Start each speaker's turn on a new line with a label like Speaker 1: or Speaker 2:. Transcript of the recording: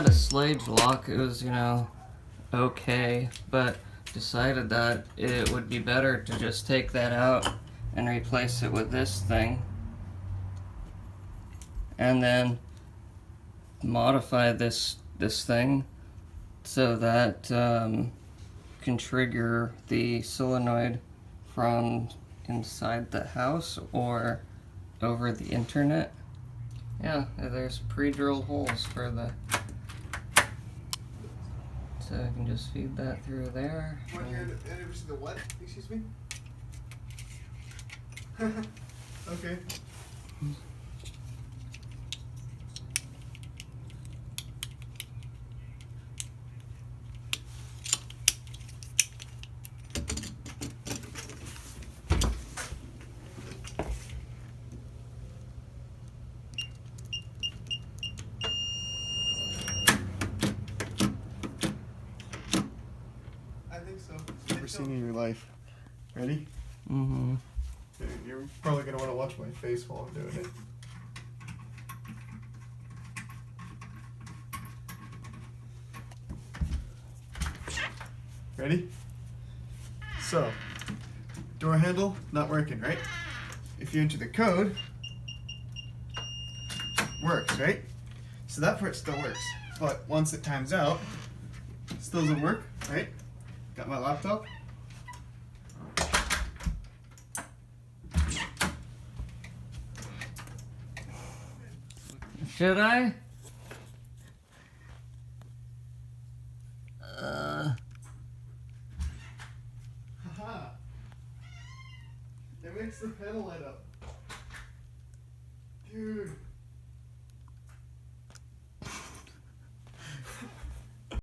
Speaker 1: had a slage lock. It was, you know, okay, but decided that it would be better to just take that out and replace it with this thing, and then modify this thing so that can trigger the solenoid from inside the house or over the internet. Yeah, there's pre-drilled holes for the, so I can just feed that through there.
Speaker 2: The what? Excuse me? Okay. Never seen in your life. Ready?
Speaker 1: Mm-hmm.
Speaker 2: You're probably gonna want to watch my face while I'm doing it. Ready? So, door handle not working, right? If you enter the code, works, right? So that part still works. But once it times out, still doesn't work, right? Got my laptop.
Speaker 1: Should I?
Speaker 2: Haha. It makes the panel light up.